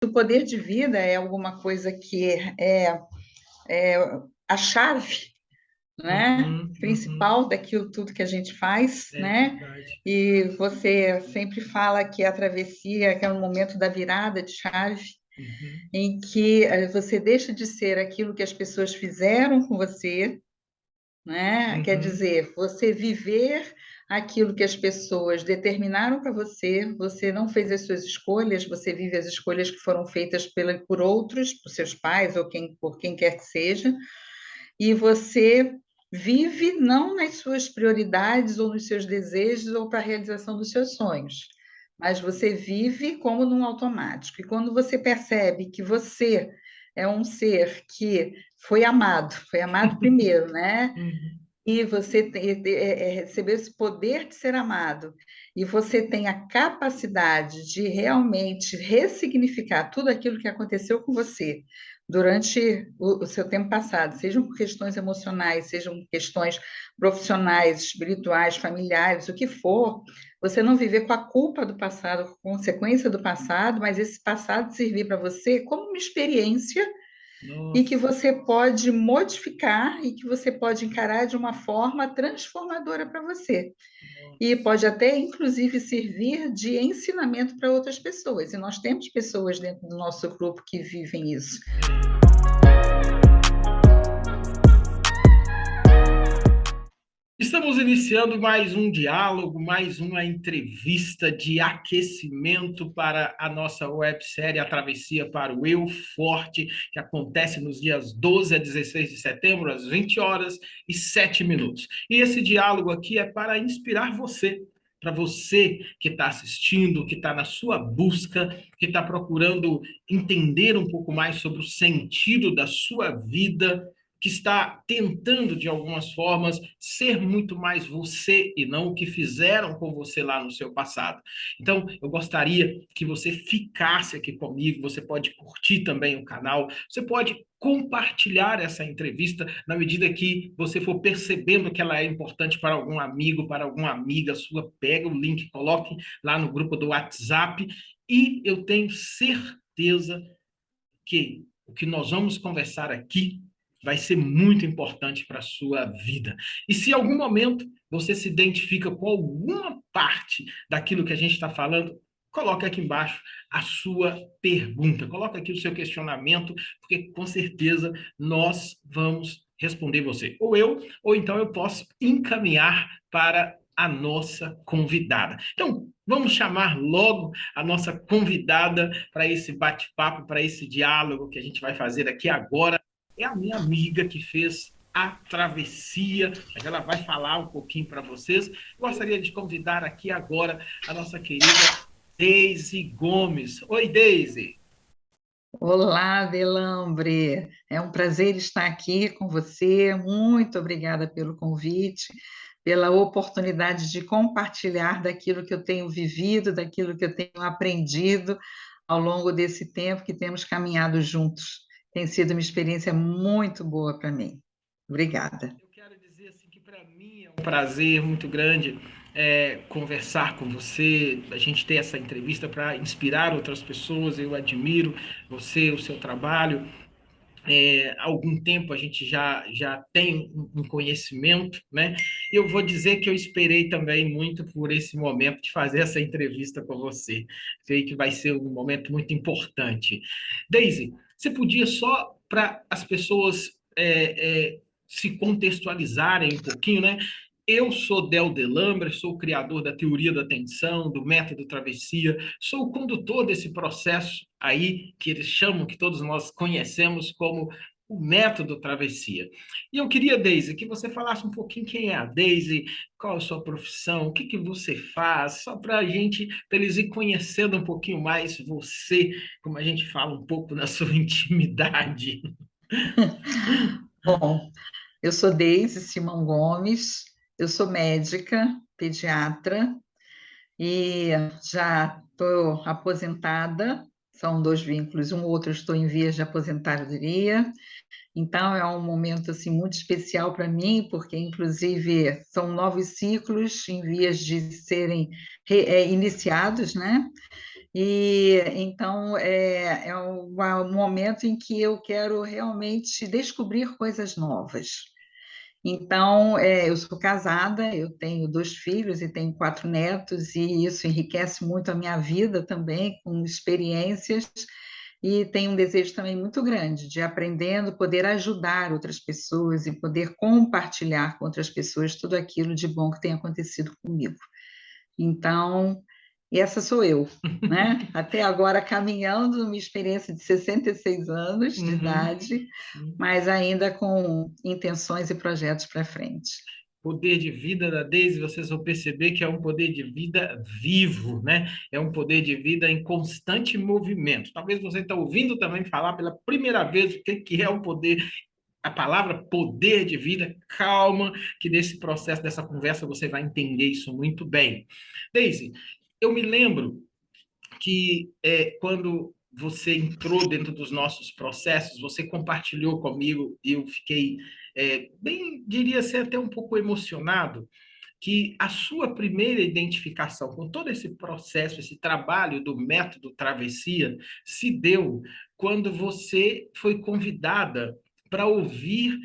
o poder de vida é alguma coisa que é a chave, né, Uhum, uhum. principal daquilo tudo que a gente faz, É né? verdade. E você sempre fala que a travessia é um momento da virada de chave, Uhum, em que você deixa de ser aquilo que as pessoas fizeram com você, né? Quer uhum. dizer, você viver aquilo que as pessoas determinaram para você, você não fez as suas escolhas, você vive as escolhas que foram feitas por outros, por seus pais ou por quem quer que seja, e você vive não nas suas prioridades ou nos seus desejos ou para a realização dos seus sonhos, mas você vive como num automático. E quando você percebe que você é um ser que foi amado primeiro, né? Uhum. E você recebeu esse poder de ser amado, e você tem a capacidade de realmente ressignificar tudo aquilo que aconteceu com você durante o seu tempo passado, sejam por questões emocionais, sejam questões profissionais, espirituais, familiares, o que for, você não viver com a culpa do passado, com consequência do passado, mas esse passado servir para você como uma experiência e que Nossa. você pode modificar e que você pode encarar de uma forma transformadora para você. E Nossa. pode até, inclusive, servir de ensinamento para outras pessoas. E nós temos pessoas dentro do nosso grupo que vivem isso. É. Estamos iniciando mais um diálogo, mais uma entrevista de aquecimento para a nossa websérie A Travessia para o Eu Forte, que acontece nos dias 12 a 16 de setembro, às 20h07. E esse diálogo aqui é para inspirar você, para você que está assistindo, que está na sua busca, que está procurando entender um pouco mais sobre o sentido da sua vida, que está tentando, de algumas formas, ser muito mais você e não o que fizeram com você lá no seu passado. Então, eu gostaria que você ficasse aqui comigo, você pode curtir também o canal, você pode compartilhar essa entrevista na medida que você for percebendo que ela é importante para algum amigo, para alguma amiga sua, pega o link, coloque lá no grupo do WhatsApp e eu tenho certeza que o que nós vamos conversar aqui vai ser muito importante para a sua vida. E se em algum momento você se identifica com alguma parte daquilo que a gente está falando, coloque aqui embaixo a sua pergunta, coloque aqui o seu questionamento, porque com certeza nós vamos responder você. Ou eu, ou então eu posso encaminhar para a nossa convidada. Então, vamos chamar logo a nossa convidada para esse bate-papo, para esse diálogo que a gente vai fazer aqui agora. É a minha amiga que fez a travessia, mas ela vai falar um pouquinho para vocês. Gostaria de convidar aqui agora a nossa querida Deise Gomes. Oi, Deise. Olá, Belambre. É um prazer estar aqui com você. Muito obrigada pelo convite, pela oportunidade de compartilhar daquilo que eu tenho vivido, daquilo que eu tenho aprendido ao longo desse tempo que temos caminhado juntos. Tem sido uma experiência muito boa para mim. Obrigada. Eu quero dizer assim que para mim é um prazer muito grande conversar com você, a gente ter essa entrevista para inspirar outras pessoas. Eu admiro você, o seu trabalho. Há algum tempo a gente já tem um conhecimento, né? Eu vou dizer que eu esperei também muito por esse momento de fazer essa entrevista com você. Sei que vai ser um momento muito importante. Daisy, você podia só para as pessoas se contextualizarem um pouquinho, né? Eu sou Del Delambre, sou o criador da teoria da atenção, do método travessia, sou o condutor desse processo aí que eles chamam, que todos nós conhecemos como o método travessia. E eu queria, Deise, que você falasse um pouquinho quem é a Deise, qual a sua profissão, o que que você faz, só para a gente, para eles ir conhecendo um pouquinho mais você, como a gente fala um pouco na sua intimidade. Bom, eu sou Deise Simão Gomes, eu sou médica, pediatra, e já estou aposentada, são dois vínculos, um outro estou em vias de aposentadoria, então é um momento assim muito especial para mim, porque inclusive são novos ciclos em vias de serem iniciados, né? E então é um momento em que eu quero realmente descobrir coisas novas. Então, eu sou casada, eu tenho 2 filhos e tenho 4 netos, e isso enriquece muito a minha vida também, com experiências, e tenho um desejo também muito grande de aprendendo, poder ajudar outras pessoas e poder compartilhar com outras pessoas tudo aquilo de bom que tem acontecido comigo. Então, essa sou eu, né? Até agora caminhando numa experiência de 66 anos de Uhum. idade, Sim. mas ainda com intenções e projetos para frente. Poder de vida da Daisy, vocês vão perceber que é um poder de vida vivo, né? É um poder de vida em constante movimento. Talvez você está ouvindo também falar pela primeira vez o que é o poder, a palavra poder de vida. Calma, que nesse processo dessa conversa você vai entender isso muito bem. Daisy, eu me lembro que quando você entrou dentro dos nossos processos, você compartilhou comigo e eu fiquei bem, diria ser até um pouco emocionado, que a sua primeira identificação com todo esse processo, esse trabalho do método Travessia, se deu quando você foi convidada para ouvir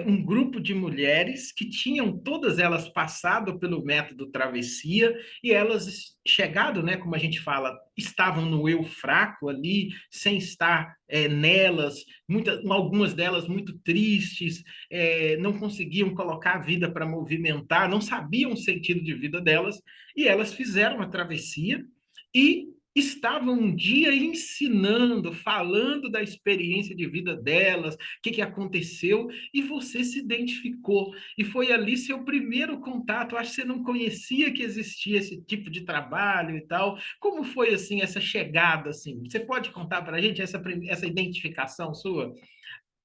um grupo de mulheres que tinham todas elas passado pelo método Travessia e elas chegado, né, como a gente fala, estavam no eu fraco ali, sem estar nelas, algumas delas muito tristes, não conseguiam colocar a vida para movimentar, não sabiam o sentido de vida delas, e elas fizeram a travessia e estavam um dia ensinando, falando da experiência de vida delas, o que aconteceu, e você se identificou. E foi ali seu primeiro contato. Acho que você não conhecia que existia esse tipo de trabalho e tal. Como foi assim essa chegada assim? Você pode contar para a gente essa identificação sua?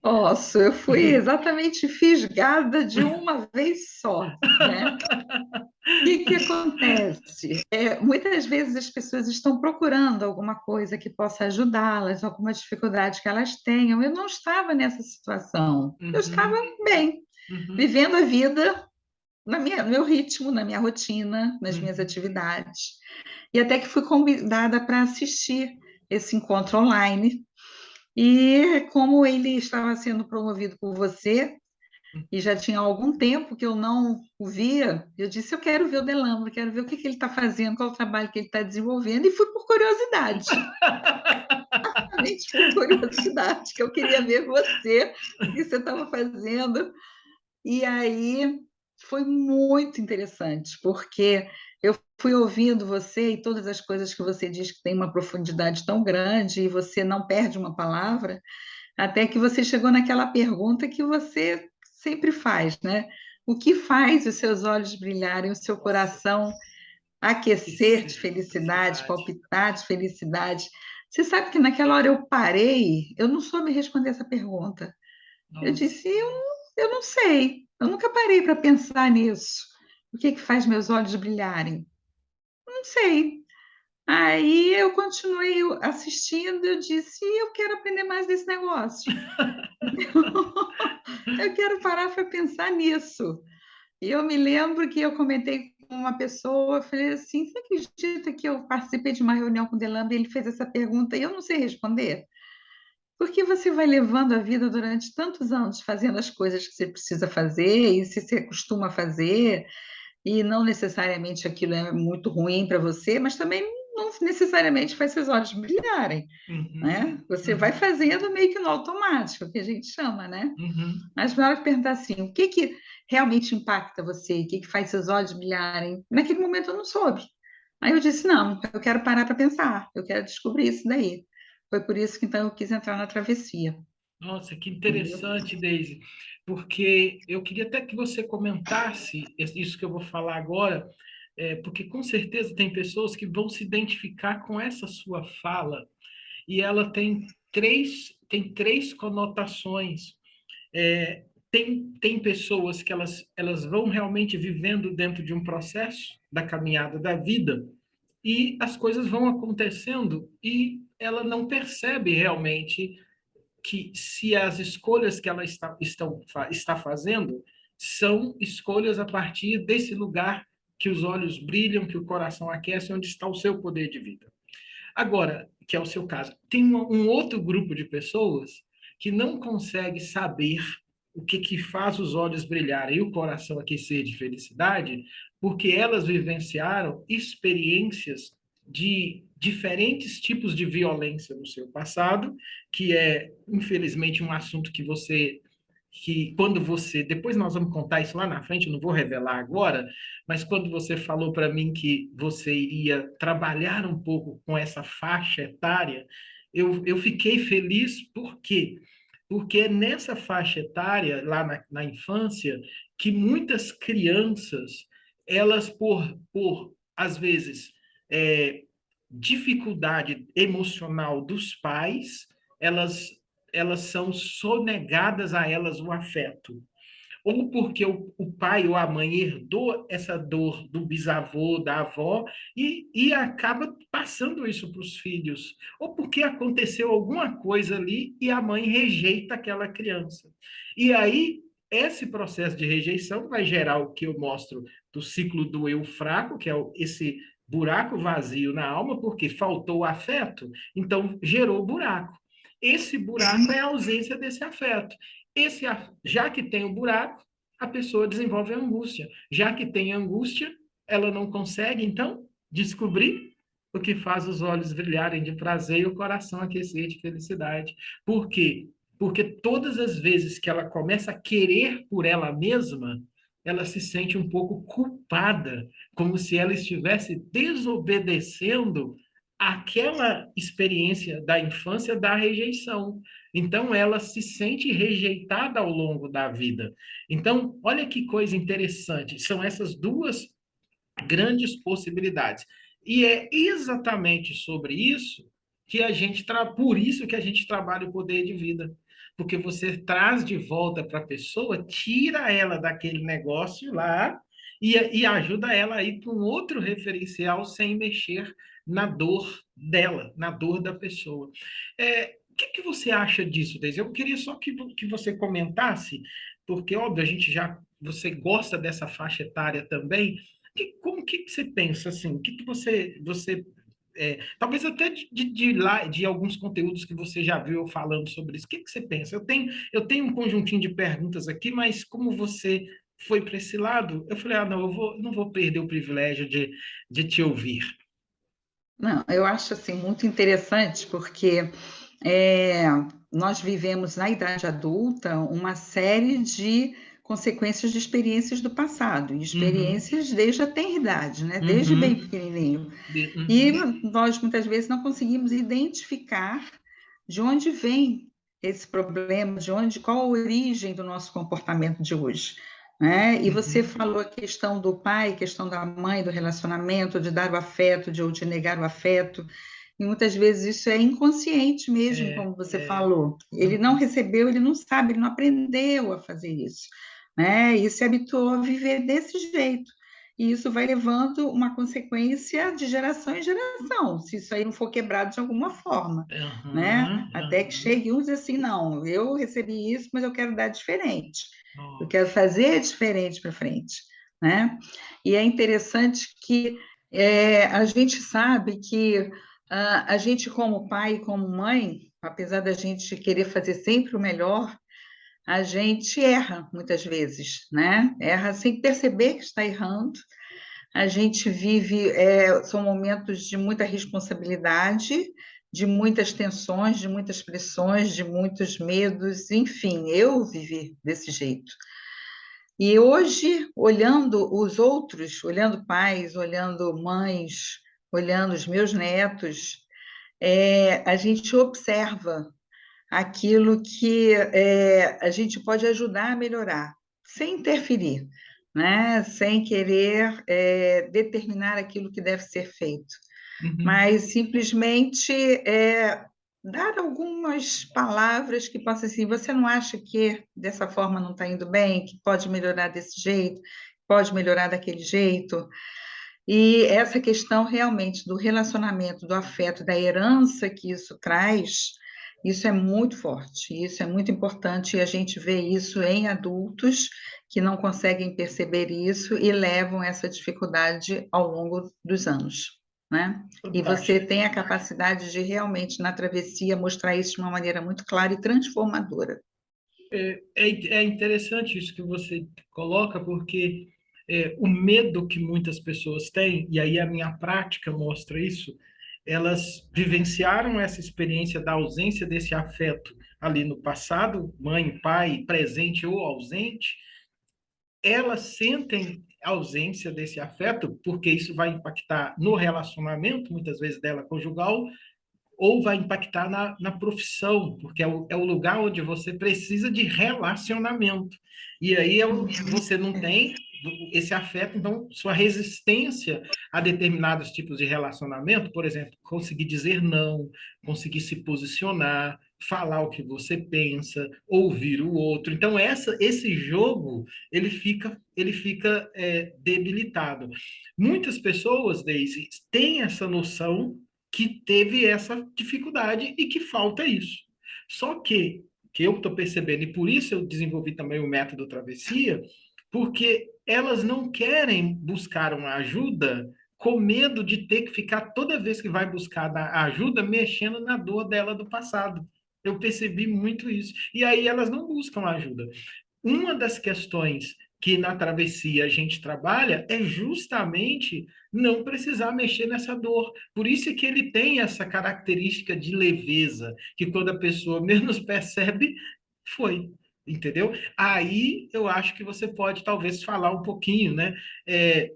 Posso, eu fui exatamente fisgada de uma vez só, né? O que que acontece? Muitas vezes as pessoas estão procurando alguma coisa que possa ajudá-las, alguma dificuldade que elas tenham. Eu não estava nessa situação. Eu estava Uhum, bem, uhum, vivendo a vida no meu ritmo, na minha rotina, nas minhas uhum. atividades. E até que fui convidada para assistir esse encontro online. E como ele estava sendo promovido por você, e já tinha algum tempo que eu não o via, eu disse, eu quero ver o Delano, quero ver o que que ele está fazendo, qual o trabalho que ele está desenvolvendo, e fui por curiosidade, somente por curiosidade, que eu queria ver você, o que você estava fazendo. E aí foi muito interessante, porque eu fui ouvindo você e todas as coisas que você diz que tem uma profundidade tão grande e você não perde uma palavra, até que você chegou naquela pergunta que você sempre faz, né? O que faz os seus olhos brilharem, o seu Nossa, coração que aquecer de felicidade, felicidade. palpitar de felicidade? Você sabe que naquela hora eu parei, eu não soube responder essa pergunta. Eu Nossa. disse, eu não sei, eu nunca parei para pensar nisso. O que que faz meus olhos brilharem? Não sei. Aí eu continuei assistindo, eu disse, eu quero aprender mais desse negócio. Eu quero parar para pensar nisso. E eu me lembro que eu comentei com uma pessoa, eu falei assim, você acredita que eu participei de uma reunião com o Delamba e ele fez essa pergunta e eu não sei responder? Porque você vai levando a vida durante tantos anos fazendo as coisas que você precisa fazer e se você costuma fazer, e não necessariamente aquilo é muito ruim para você, mas também não necessariamente faz seus olhos brilharem, Uhum, né? Você vai uhum, fazendo meio que no automático, que a gente chama, né? uhum. Mas na hora de perguntar assim, o que que realmente impacta você? O que que faz seus olhos brilharem? Naquele momento eu não soube. Aí eu disse, não, eu quero parar para pensar, eu quero descobrir isso daí. Foi por isso que então eu quis entrar na travessia, Nossa, que entendeu? interessante, Daisy, porque eu queria até que você comentasse isso que eu vou falar agora, porque com certeza tem pessoas que vão se identificar com essa sua fala, e ela tem três conotações. Tem pessoas que elas vão realmente vivendo dentro de um processo da caminhada da vida, e as coisas vão acontecendo e ela não percebe realmente que se as escolhas que ela está fazendo são escolhas a partir desse lugar que os olhos brilham, que o coração aquece, onde está o seu poder de vida. Agora, que é o seu caso, tem um outro grupo de pessoas que não consegue saber o que faz os olhos brilharem e o coração aquecer de felicidade, porque elas vivenciaram experiências de diferentes tipos de violência no seu passado, que é, infelizmente, um assunto que quando você, depois nós vamos contar isso lá na frente, eu não vou revelar agora, mas quando você falou para mim que você iria trabalhar um pouco com essa faixa etária, eu fiquei feliz, por quê? Porque é nessa faixa etária, lá na infância, que muitas crianças, elas, às vezes, é, dificuldade emocional dos pais, elas, elas são sonegadas a elas o afeto ou porque o pai ou a mãe herdou essa dor do bisavô, da avó, e acaba passando isso para os filhos, ou porque aconteceu alguma coisa ali e a mãe rejeita aquela criança. E aí, esse processo de rejeição vai gerar o que eu mostro do ciclo do eu fraco, que é esse buraco vazio na alma, porque faltou o afeto, então gerou o buraco. Esse buraco é a ausência desse afeto. Já que tem o buraco, a pessoa desenvolve angústia. Já que tem angústia, ela não consegue, então, descobrir o que faz os olhos brilharem de prazer e o coração aquecer de felicidade. Por quê? Porque todas as vezes que ela começa a querer por ela mesma, ela se sente um pouco culpada, como se ela estivesse desobedecendo aquela experiência da infância da rejeição. Então, ela se sente rejeitada ao longo da vida. Então, olha que coisa interessante. São essas duas grandes possibilidades. E é exatamente sobre isso que por isso que a gente trabalha o poder de vida. Porque você traz de volta para a pessoa, tira ela daquele negócio lá e ajuda ela a ir para um outro referencial sem mexer na dor dela, na dor da pessoa. O que você acha disso, Deise? Eu queria só que você comentasse, porque, óbvio, você gosta dessa faixa etária também, como que você pensa assim? O que você talvez até de alguns conteúdos que você já viu eu falando sobre isso. O que você pensa? Eu tenho um conjuntinho de perguntas aqui, mas como você foi para esse lado, eu falei, não, não vou perder o privilégio de te ouvir. Não, eu acho assim muito interessante porque é, nós vivemos na idade adulta uma série de consequências de experiências do passado, e Uhum, experiências desde a tenridade, né? Desde bem uhum, pequenininho. E uhum, nós muitas vezes não conseguimos identificar de onde vem esse problema, qual a origem do nosso comportamento de hoje. Né? E você uhum. falou a questão do pai, questão da mãe, do relacionamento, de dar o afeto, ou de negar o afeto. E muitas vezes isso é inconsciente mesmo, É, como você é. falou. Ele não Uhum. recebeu, ele não sabe, ele não aprendeu a fazer isso. Né? E se habituou a viver desse jeito. E isso vai levando uma consequência de geração em geração, se isso aí não for quebrado de alguma forma, né? Aham, Até que aham. chegue um e diz assim, não, eu recebi isso, mas eu quero dar diferente. Eu quero Nossa. fazer diferente para frente, né? E é interessante que a gente sabe que a gente como pai e como mãe, apesar da gente querer fazer sempre o melhor, a gente erra muitas vezes, né? Erra sem perceber que está errando. A gente vive, são momentos de muita responsabilidade, de muitas tensões, de muitas pressões, de muitos medos, enfim, eu vivi desse jeito. E hoje, olhando os outros, olhando pais, olhando mães, olhando os meus netos, a gente observa aquilo que a gente pode ajudar a melhorar, sem interferir, né? Sem querer determinar aquilo que deve ser feito, Uhum. mas simplesmente dar algumas palavras que possam assim, você não acha que dessa forma não está indo bem, que pode melhorar desse jeito, pode melhorar daquele jeito? E essa questão realmente do relacionamento, do afeto, da herança que isso traz, isso é muito forte, isso é muito importante, e a gente vê isso em adultos que não conseguem perceber isso e levam essa dificuldade ao longo dos anos. né? E você Fantástico. tem a capacidade de realmente, na travessia, mostrar isso de uma maneira muito clara e transformadora. É interessante isso que você coloca, porque o medo que muitas pessoas têm, e aí a minha prática mostra isso, elas vivenciaram essa experiência da ausência desse afeto ali no passado, mãe, pai, presente ou ausente, elas sentem a ausência desse afeto, porque isso vai impactar no relacionamento, muitas vezes dela conjugal, ou vai impactar na profissão, porque é o lugar onde você precisa de relacionamento. E aí você não tem esse afeto, então sua resistência a determinados tipos de relacionamento, por exemplo, conseguir dizer não, conseguir se posicionar, falar o que você pensa, ouvir o outro. Então esse jogo ele fica debilitado. Muitas pessoas, Daisy, têm essa noção que teve essa dificuldade e que falta isso. Só que eu estou percebendo, e por isso eu desenvolvi também o método travessia, porque elas não querem buscar uma ajuda com medo de ter que ficar toda vez que vai buscar a ajuda mexendo na dor dela do passado. Eu percebi muito isso. E aí elas não buscam ajuda. Uma das questões que na travessia a gente trabalha é justamente não precisar mexer nessa dor. Por isso que ele tem essa característica de leveza, que quando a pessoa menos percebe, foi. Entendeu? Aí eu acho que você pode talvez falar um pouquinho, né? É,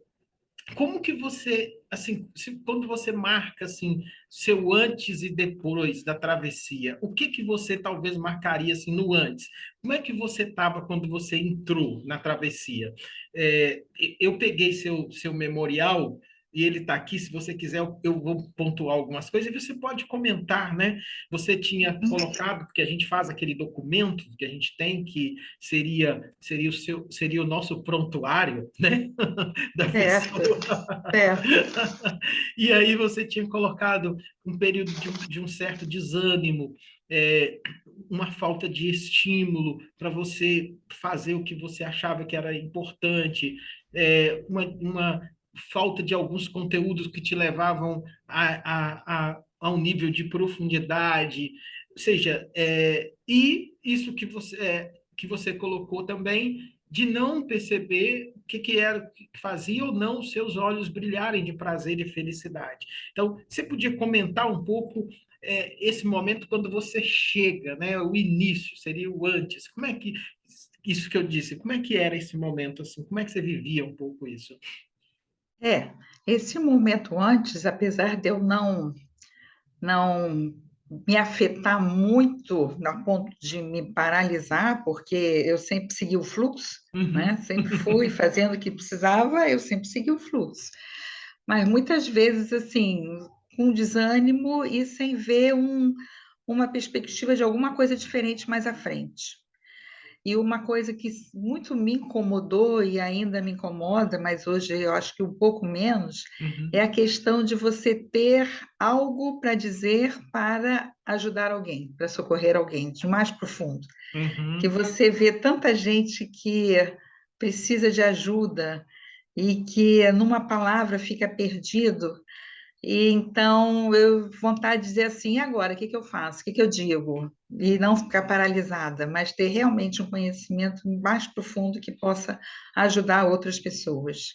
como que você, assim, quando você marca assim seu antes e depois da travessia, o que que você talvez marcaria assim no antes? Como é que você estava quando você entrou na travessia? É, eu peguei seu memorial e ele está aqui. Se você quiser, eu vou pontuar algumas coisas e você pode comentar, né? Você tinha colocado, porque a gente faz aquele documento que a gente tem que seria o nosso prontuário, né? Da Certo, pessoa. certo. E aí você tinha colocado um período de um certo desânimo, é, uma falta de estímulo para você fazer o que você achava que era importante, uma falta de alguns conteúdos que te levavam a um nível de profundidade, ou seja, e isso que você colocou também de não perceber o que era que fazia ou não os seus olhos brilharem de prazer e felicidade. Então, você podia comentar um pouco esse momento quando você chega, né? O início, seria o antes. Como é que isso que eu disse, como é que era esse momento assim? Como é que você vivia um pouco isso? É, esse momento antes, apesar de eu não me afetar muito a ponto de me paralisar, porque eu sempre segui o fluxo, né? Uhum. Sempre fui fazendo o que precisava, eu sempre segui o fluxo. Mas muitas vezes, assim, com desânimo e sem ver uma perspectiva de alguma coisa diferente mais à frente. E uma coisa que muito me incomodou e ainda me incomoda, mas hoje eu acho que um pouco menos, é Uhum. a questão de você ter algo para dizer para ajudar alguém, para socorrer alguém, de mais profundo. Que Uhum. você vê tanta gente que precisa de ajuda e que numa palavra fica perdido, e então eu vontade de dizer assim, e agora, o que que eu faço? O que que eu digo? E não ficar paralisada, mas ter realmente um conhecimento mais profundo que possa ajudar outras pessoas.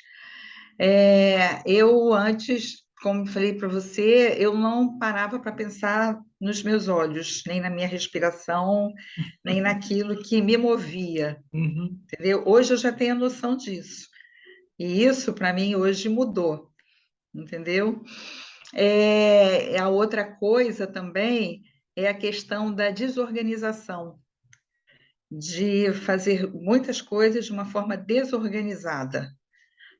Eu antes, como falei para você, eu não parava para pensar nos meus olhos, nem na minha respiração, nem naquilo que me movia, Uhum. entendeu? Hoje eu já tenho a noção disso. E isso, para mim, hoje mudou, entendeu? A outra coisa também é a questão da desorganização, de fazer muitas coisas de uma forma desorganizada,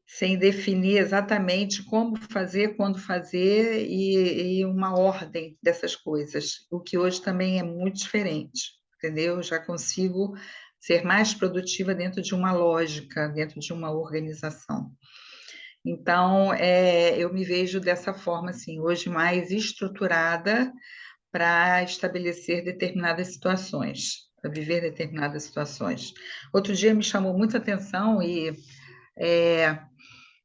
sem definir exatamente como fazer, quando fazer e uma ordem dessas coisas, o que hoje também é muito diferente, entendeu? Eu já consigo ser mais produtiva dentro de uma lógica, dentro de uma organização. Então, eu me vejo dessa forma, assim, hoje mais estruturada para estabelecer determinadas situações, para viver determinadas situações. Outro dia me chamou muita atenção e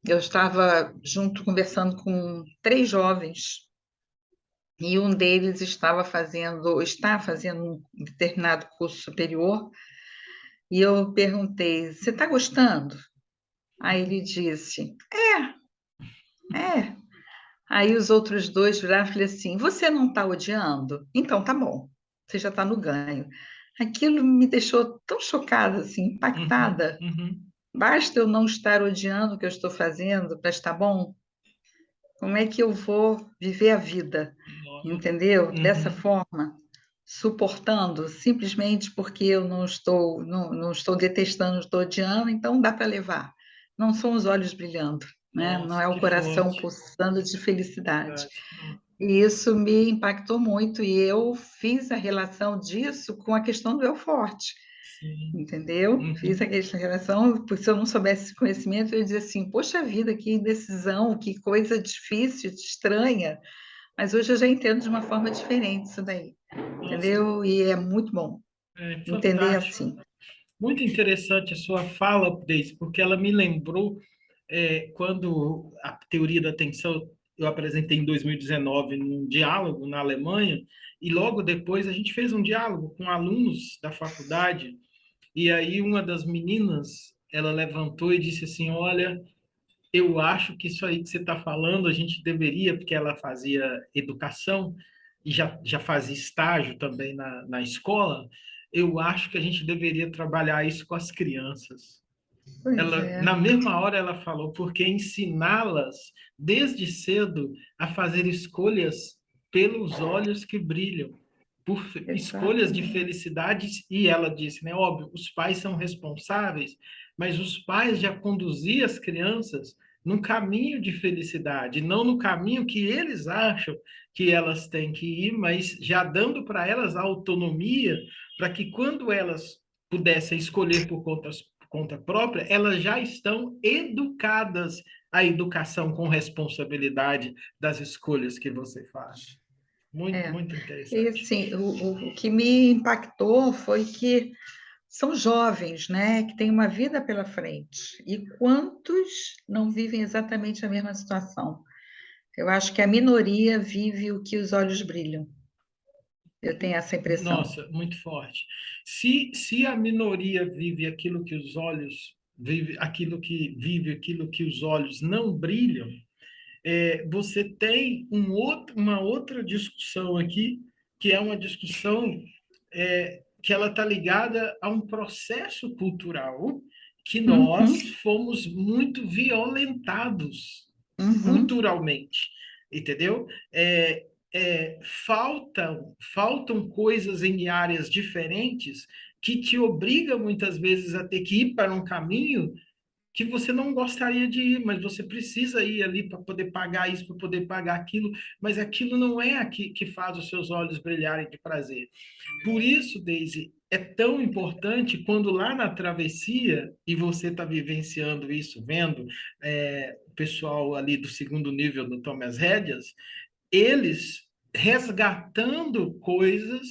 Eu estava junto conversando com 3 jovens e um deles está fazendo um determinado curso superior e eu perguntei: "Você está gostando?" Aí ele disse: "É." Aí os outros dois viraram e falaram assim: "Você não está odiando? Então tá bom, você já está no ganho." Aquilo me deixou tão chocada, assim, Uhum, impactada. uhum. Basta eu não estar odiando o que eu estou fazendo para estar bom? Como é que eu vou viver a vida, Nossa. entendeu? Dessa Uhum. forma, suportando, simplesmente porque eu não estou detestando, estou odiando, então dá para levar. Não são os olhos brilhando, né? Não Nossa, é o que coração forte. pulsando de felicidade. Verdade. E isso me impactou muito, e eu fiz a relação disso com a questão do eu forte, Sim. entendeu? Fiz a Uhum. relação, porque se eu não soubesse esse conhecimento, eu ia dizer assim: poxa vida, que indecisão, que coisa difícil, estranha. Mas hoje eu já entendo de uma forma diferente isso daí, Nossa, entendeu? E é muito bom é entender fantástico. assim. Muito interessante a sua fala, Deise, porque ela me lembrou quando a teoria da atenção eu apresentei em 2019 num diálogo na Alemanha, e logo depois a gente fez um diálogo com alunos da faculdade, e aí uma das meninas, ela levantou e disse assim, olha, eu acho que isso aí que você está falando, a gente deveria, porque ela fazia educação e já fazia estágio também na escola, eu acho que a gente deveria trabalhar isso com as crianças. Pois Ela, é, na mesma hora ela falou, porque ensiná-las desde cedo a fazer escolhas pelos olhos que brilham, por escolhas de exatamente. felicidades, e ela disse, né, óbvio, os pais são responsáveis, mas os pais já conduziam as crianças num caminho de felicidade, não no caminho que eles acham que elas têm que ir, mas já dando para elas a autonomia para que quando elas pudessem escolher por conta própria, elas já estão educadas à educação com responsabilidade das escolhas que você faz. Muito, É. muito E interessante. assim, o que me impactou foi que são jovens, né, que têm uma vida pela frente. E quantos não vivem exatamente a mesma situação? Eu acho que a minoria vive o que os olhos brilham. Eu tenho essa impressão. Nossa, muito forte. Se a minoria vive aquilo que os olhos vive aquilo que os olhos não brilham, você tem uma outra discussão aqui, que é uma discussão que ela está ligada a um processo cultural que nós Uhum, fomos muito violentados uhum, culturalmente, entendeu? Faltam coisas em áreas diferentes que te obriga muitas vezes a ter que ir para um caminho que você não gostaria de ir, mas você precisa ir ali para poder pagar isso, para poder pagar aquilo, mas aquilo não é aqui que faz os seus olhos brilharem de prazer. Por isso, Daisy, é tão importante quando lá na travessia, e você está vivenciando isso, vendo o pessoal ali do segundo nível do Tome as Rédeas, eles resgatando coisas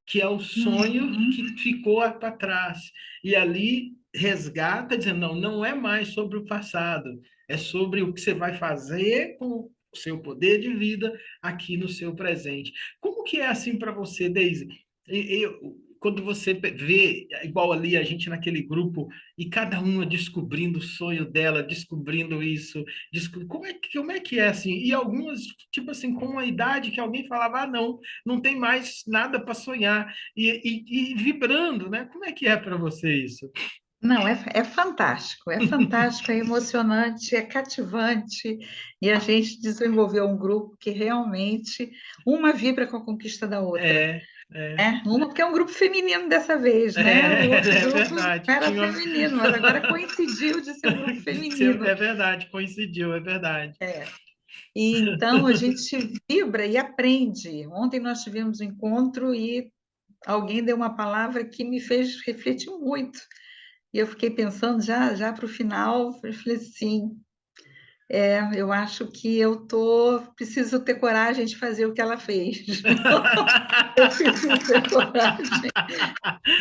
que é o sonho uhum. que ficou para trás. E ali resgata, dizendo, não, não é mais sobre o passado, é sobre o que você vai fazer com o seu poder de vida aqui no seu presente. Como que é assim para você, Daisy? Quando você vê, igual ali, a gente naquele grupo, e cada uma descobrindo o sonho dela, descobrindo isso, como é que é assim? E algumas, tipo assim, com uma idade que alguém falava, ah, não, não tem mais nada para sonhar, e vibrando, né? Como é que é para você isso? Não, é fantástico, é emocionante, é cativante, e a gente desenvolveu um grupo que realmente uma vibra com a conquista da outra, É, é, né? Uma porque é um grupo feminino dessa vez, né? O outro é grupo não verdade. era feminino, mas agora coincidiu de ser um grupo feminino. É verdade, coincidiu, é verdade. É. E então a gente vibra e aprende. Ontem nós tivemos um encontro e alguém deu uma palavra que me fez refletir muito. E eu fiquei pensando já para o final, eu falei assim, Eu acho que preciso ter coragem de fazer o que ela fez. Eu preciso ter coragem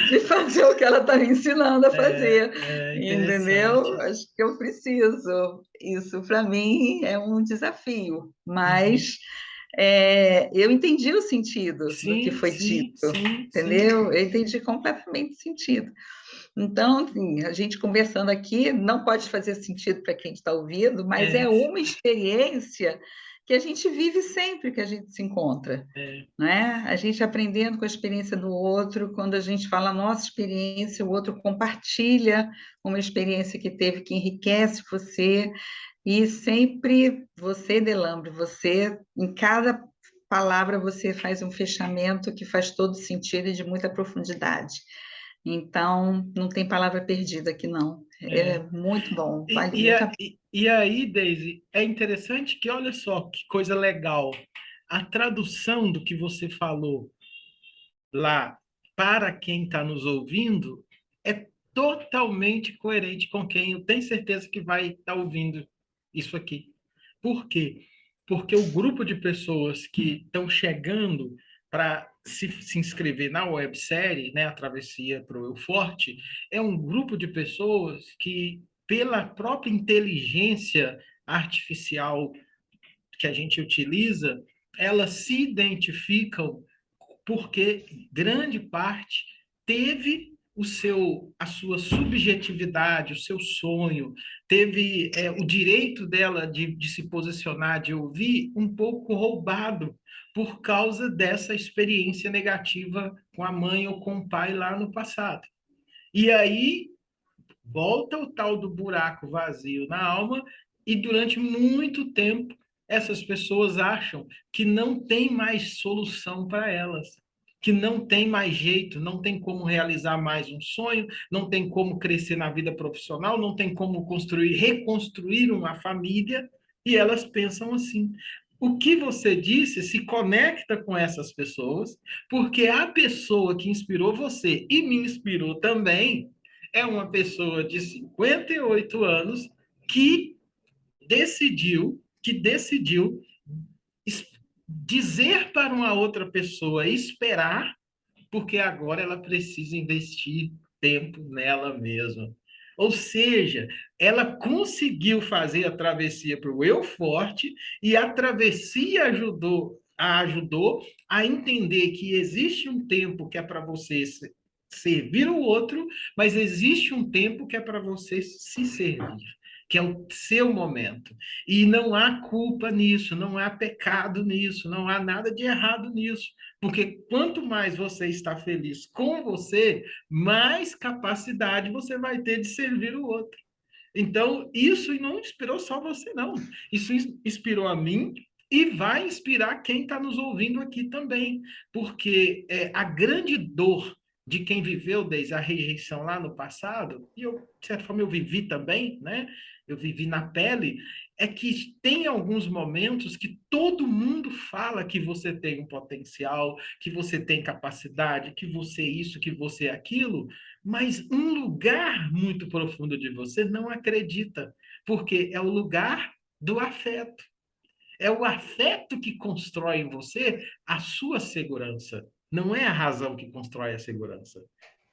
de fazer o que ela está me ensinando a fazer, É entendeu? interessante. Acho que eu preciso. Isso, para mim, é um desafio, Uhum. mas eu entendi o sentido do que Sim, foi dito, sim, sim, sim. entendeu? Eu entendi completamente o sentido. Então, assim, a gente conversando aqui não pode fazer sentido para quem está ouvindo, mas É, é uma experiência que a gente vive sempre que a gente se encontra, é, né? A gente aprendendo com a experiência do outro, quando a gente fala a nossa experiência, o outro compartilha uma experiência que teve que enriquece você, e sempre você, Delambre, você, em cada palavra, você faz um fechamento que faz todo sentido e de muita profundidade. Então, não tem palavra perdida aqui, não. É é. muito bom, E, vale e, muito a- a e, e aí, Daisy, é interessante que, olha só, que coisa legal. A tradução do que você falou lá para quem está nos ouvindo é totalmente coerente com quem eu tenho certeza que vai estar ouvindo isso aqui. Por quê? Porque o grupo de pessoas que estão chegando para se inscrever na websérie, né, a Travessia para o Eu Forte, é um grupo de pessoas que, pela própria inteligência artificial que a gente utiliza, elas se identificam porque grande parte teve a sua subjetividade, o seu sonho, teve o direito dela de se posicionar, de ouvir, um pouco roubado por causa dessa experiência negativa com a mãe ou com o pai lá no passado. E aí volta o tal do buraco vazio na alma, e durante muito tempo essas pessoas acham que não tem mais solução para elas, que não tem mais jeito, não tem como realizar mais um sonho, não tem como crescer na vida profissional, não tem como reconstruir uma família, e elas pensam assim. O que você disse se conecta com essas pessoas, porque a pessoa que inspirou você e me inspirou também é uma pessoa de 58 anos que decidiu dizer para uma outra pessoa esperar, porque agora ela precisa investir tempo nela mesma. Ou seja, ela conseguiu fazer a travessia para o Eu Forte, e a travessia ajudou a entender que existe um tempo que é para você servir o outro, mas existe um tempo que é para você se servir, que é o seu momento. E não há culpa nisso, não há pecado nisso, não há nada de errado nisso. Porque quanto mais você está feliz com você, mais capacidade você vai ter de servir o outro. Então, isso não inspirou só você, não. Isso inspirou a mim e vai inspirar quem está nos ouvindo aqui também. Porque a grande dor de quem viveu desde a rejeição lá no passado, e eu, de certa forma, eu vivi também, né? Eu vivi na pele, é que tem alguns momentos que todo mundo fala que você tem um potencial, que você tem capacidade, que você é isso, que você é aquilo, mas um lugar muito profundo de você não acredita, porque é o lugar do afeto. É o afeto que constrói em você a sua segurança. Não é a razão que constrói a segurança.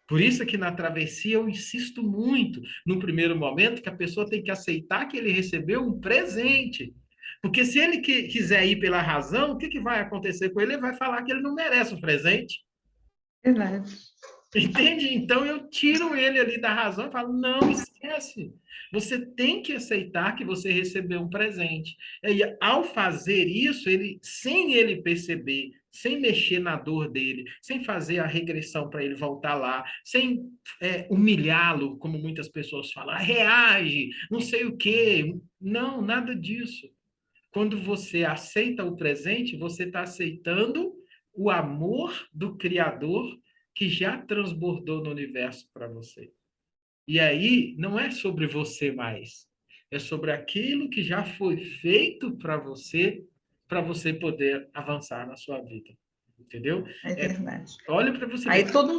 Por isso que na travessia eu insisto muito, no primeiro momento, que a pessoa tem que aceitar que ele recebeu um presente. Porque se ele quiser ir pela razão, o que vai acontecer com ele? Ele vai falar que ele não merece o presente. verdade. Entende? Então eu tiro ele ali da razão e falo: não, esquece. Você tem que aceitar que você recebeu um presente. E ao fazer isso, ele, sem ele perceber, sem mexer na dor dele, sem fazer a regressão para ele voltar lá, sem humilhá-lo, como muitas pessoas falam, reage, não sei o quê. Não, nada disso. Quando você aceita o presente, você está aceitando o amor do Criador que já transbordou no universo para você. E aí não é sobre você mais, é sobre aquilo que já foi feito para você poder avançar na sua vida. Entendeu? É É, verdade. olha para você Aí ver. todo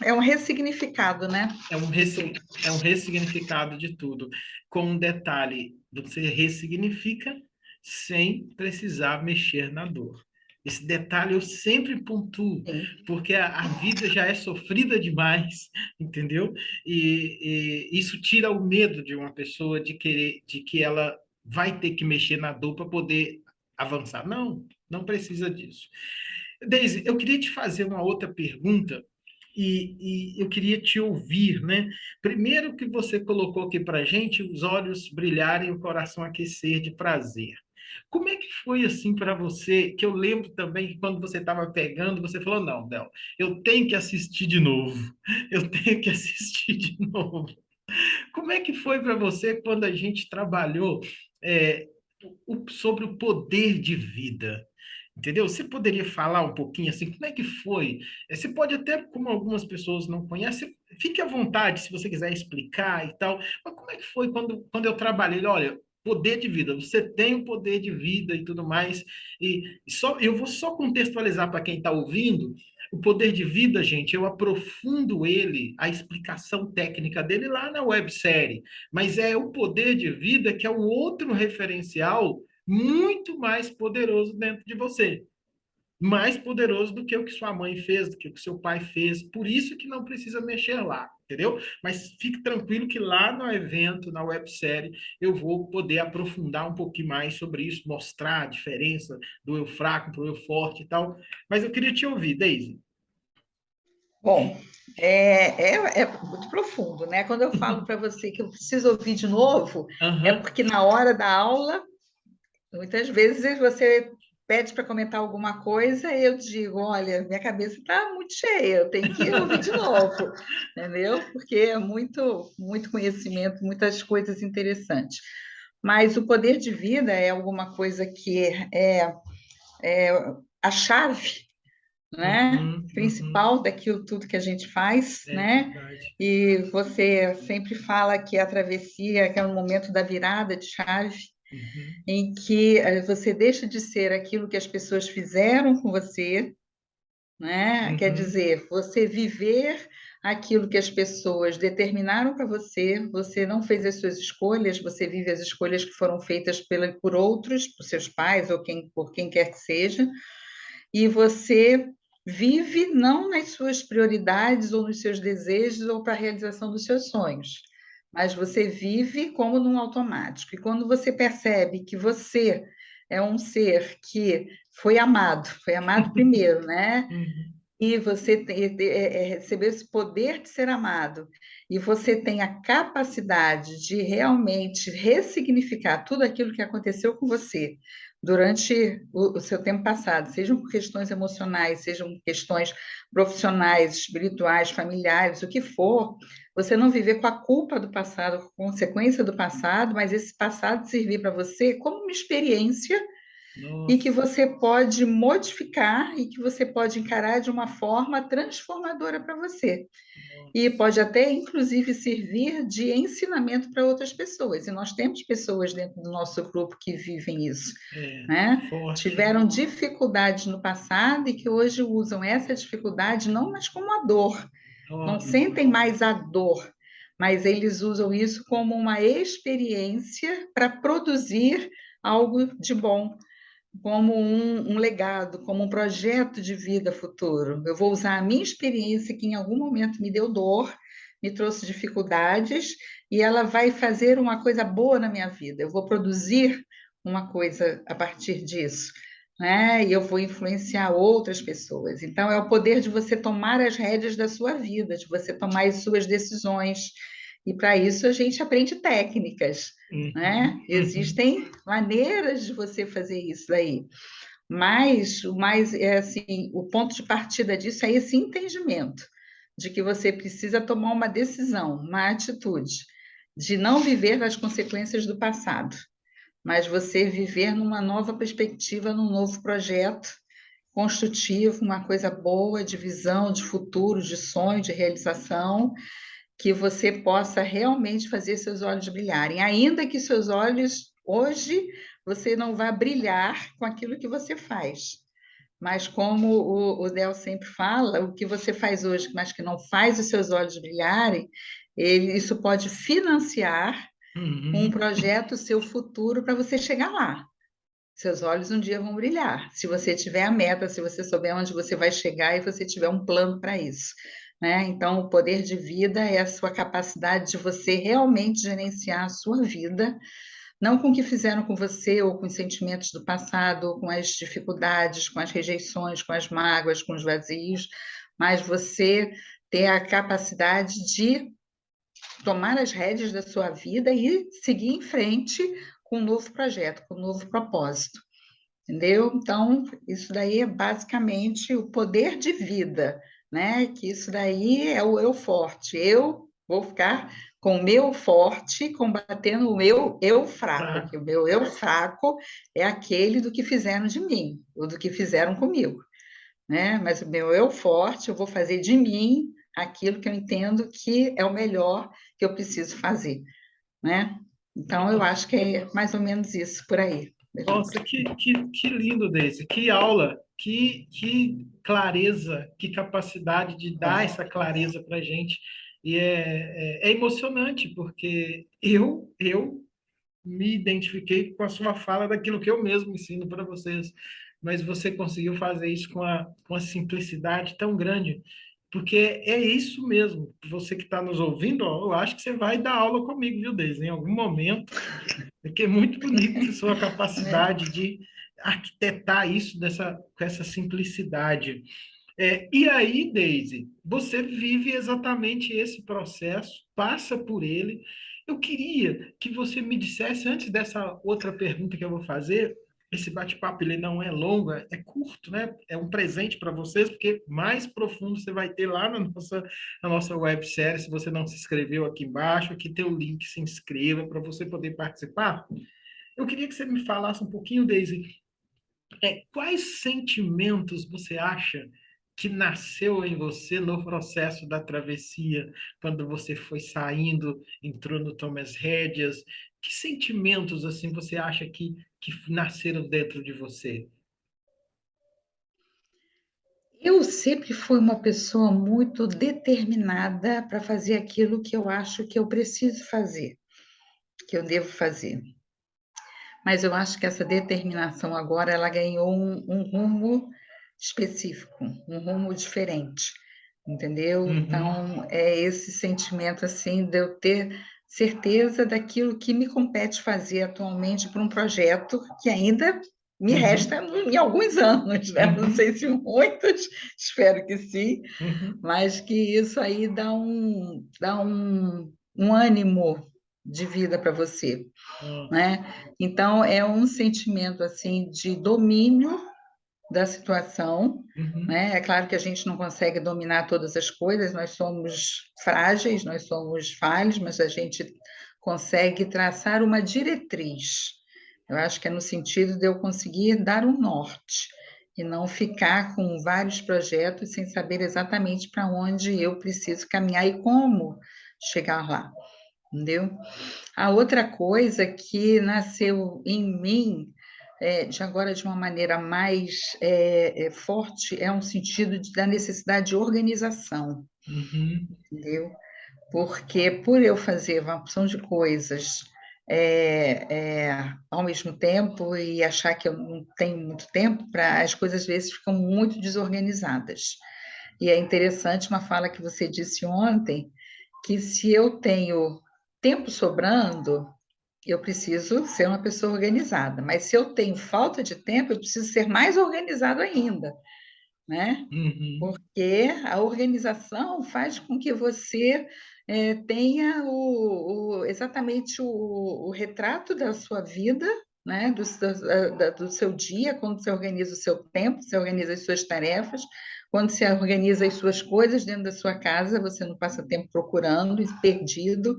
é um ressignificado, né? É um, De tudo. é um ressignificado de tudo, com um detalhe. Você ressignifica sem precisar mexer na dor. Esse detalhe eu sempre pontuo, Sim, porque a vida já é sofrida demais, entendeu? E isso tira o medo de uma pessoa de querer, de que ela vai ter que mexer na dor para poder avançar. Não, não precisa disso. Deise, eu queria te fazer uma outra pergunta e eu queria te ouvir, né? Primeiro que você colocou aqui para a gente, os olhos brilharem, o coração aquecer de prazer. Como é que foi assim para você? Que eu lembro também que quando você estava pegando, você falou: não, Del, eu tenho que assistir de novo, eu tenho que assistir de novo. Como é que foi para você quando a gente trabalhou é, sobre o poder de vida? Entendeu? Você poderia falar um pouquinho assim, como é que foi? Você pode até, como algumas pessoas não conhecem, fique à vontade se você quiser explicar e tal, mas como é que foi quando eu trabalhei? Olha, poder de vida, você tem o poder de vida e tudo mais, e só eu vou só contextualizar para quem está ouvindo, o poder de vida, gente, eu aprofundo ele, a explicação técnica dele lá na websérie, mas é o poder de vida que é o outro referencial muito mais poderoso dentro de você. Mais poderoso do que o que sua mãe fez, do que o que seu pai fez. Por isso que não precisa mexer lá, entendeu? Mas fique tranquilo que lá no evento, na websérie, eu vou poder aprofundar um pouquinho mais sobre isso, mostrar a diferença do eu fraco para o eu forte e tal. Mas eu queria te ouvir, Daisy. bom, é muito profundo, né? Quando eu falo para você que eu preciso ouvir de novo, é Aham. porque na hora da aula, muitas vezes você pede para comentar alguma coisa e eu digo, olha, minha cabeça está muito cheia, eu tenho que ouvir de novo, entendeu? Porque é muito, muito conhecimento, muitas coisas interessantes. Mas o poder de vida é alguma coisa que é a chave, né, Uhum, uhum. principal daquilo tudo que a gente faz, É né? verdade. E você sempre fala que a travessia, que é o momento da virada de chave, Uhum, em que você deixa de ser aquilo que as pessoas fizeram com você, né? Quer uhum. dizer, você viver aquilo que as pessoas determinaram para você, você não fez as suas escolhas, você vive as escolhas que foram feitas por outros, por seus pais ou por quem quer que seja, e você vive não nas suas prioridades ou nos seus desejos ou para a realização dos seus sonhos, mas você vive como num automático. E quando você percebe que você é um ser que foi amado primeiro, né? Uhum. E você recebeu esse poder de ser amado, e você tem a capacidade de realmente ressignificar tudo aquilo que aconteceu com você durante o seu tempo passado, sejam por questões emocionais, sejam por questões profissionais, espirituais, familiares, o que for, você não viver com a culpa do passado, com a consequência do passado, mas esse passado servir para você como uma experiência e que Nossa, você pode modificar e que você pode encarar de uma forma transformadora para você. E nossa. pode até, inclusive, servir de ensinamento para outras pessoas. E nós temos pessoas dentro do nosso grupo que vivem isso, É, né? forte. Tiveram dificuldades no passado e que hoje usam essa dificuldade não mais como a dor, não Nossa. sentem mais a dor, mas eles usam isso como uma experiência para produzir algo de bom, como um legado, como um projeto de vida futuro. Eu vou usar a minha experiência, que em algum momento me deu dor, me trouxe dificuldades, e ela vai fazer uma coisa boa na minha vida. Eu vou produzir uma coisa a partir disso, né? E eu vou influenciar outras pessoas. Então, é o poder de você tomar as rédeas da sua vida, de você tomar as suas decisões. E para isso a gente aprende técnicas, né? Uhum, uhum. Existem maneiras de você fazer isso daí. Mas o mais é assim, o ponto de partida disso é esse entendimento de que você precisa tomar uma decisão, uma atitude, de não viver as consequências do passado, mas você viver numa nova perspectiva, num novo projeto construtivo, uma coisa boa de visão, de futuro, de sonho, de realização, que você possa realmente fazer seus olhos brilharem, ainda que seus olhos hoje você não vá brilhar com aquilo que você faz. Mas como o Del sempre fala, o que você faz hoje, mas que não faz os seus olhos brilharem, isso pode financiar um Uhum. projeto, seu futuro, para você chegar lá. Seus olhos um dia vão brilhar. Se você tiver a meta, se você souber onde você vai chegar e você tiver um plano para isso, né? Então, o poder de vida é a sua capacidade de você realmente gerenciar a sua vida, não com o que fizeram com você ou com os sentimentos do passado, ou com as dificuldades, com as rejeições, com as mágoas, com os vazios, mas você ter a capacidade de tomar as rédeas da sua vida e seguir em frente com um novo projeto, com um novo propósito. Entendeu? Então, isso daí é basicamente o poder de vida, né? Que isso daí é o eu forte. Eu vou ficar com o meu forte combatendo o meu eu fraco, que Tá. o meu eu fraco é aquele do que fizeram de mim, ou do que fizeram comigo, né? Mas o meu eu forte, eu vou fazer de mim aquilo que eu entendo que é o melhor que eu preciso fazer, né? Então, eu Nossa, acho que é mais ou menos isso por aí. nossa, que lindo, Daisy. Que aula, que clareza, que capacidade de dar essa clareza para a gente. E é emocionante, porque eu me identifiquei com a sua fala daquilo que eu mesmo ensino para vocês, mas você conseguiu fazer isso com a simplicidade tão grande, porque é isso mesmo. Você que está nos ouvindo, ó, eu acho que você vai dar aula comigo, viu, Deise? Em algum momento, porque é muito bonito a sua Né? capacidade de arquitetar isso com essa simplicidade. E aí, Daisy, você vive exatamente esse processo, passa por ele. Eu queria que você me dissesse, antes dessa outra pergunta que eu vou fazer, esse bate-papo ele não é longo, é curto, né? É um presente para vocês, porque mais profundo você vai ter lá na nossa websérie. Se você não se inscreveu aqui embaixo, aqui tem o link, se inscreva para você poder participar. Eu queria que você me falasse um pouquinho, Daisy, quais sentimentos você acha que nasceu em você no processo da travessia, quando você foi saindo, entrou no Thomas Rédeas? Que sentimentos assim você acha que nasceram dentro de você? Eu sempre fui uma pessoa muito determinada para fazer aquilo que eu acho que eu preciso fazer, que eu devo fazer. Mas eu acho que essa determinação agora ela ganhou um rumo específico, um rumo diferente, entendeu? Uhum, Então é esse sentimento assim de eu ter certeza daquilo que me compete fazer atualmente para um projeto que ainda me resta uhum, em alguns anos, né? Não uhum, sei se muitos, espero que sim, uhum. mas que isso aí dá um ânimo de vida para você, Nossa. né? Então, é um sentimento, assim, de domínio da situação, Uhum, né? É claro que a gente não consegue dominar todas as coisas, nós somos frágeis, nós somos falhos, mas a gente consegue traçar uma diretriz. Eu acho que é no sentido de eu conseguir dar um norte e não ficar com vários projetos sem saber exatamente para onde eu preciso caminhar e como chegar lá, entendeu? A outra coisa que nasceu em mim, de agora de uma maneira mais forte, é um sentido da necessidade de organização, uhum, entendeu? Porque por eu fazer uma opção de coisas ao mesmo tempo e achar que eu não tenho muito tempo, as coisas às vezes ficam muito desorganizadas. E é interessante uma fala que você disse ontem, que se eu tenho tempo sobrando, eu preciso ser uma pessoa organizada, mas se eu tenho falta de tempo, eu preciso ser mais organizado ainda, né? uhum, Porque a organização faz com que você tenha exatamente o retrato da sua vida, né? Do seu dia, quando você organiza o seu tempo, você organiza as suas tarefas, quando você organiza as suas coisas dentro da sua casa, você não passa tempo procurando e perdido.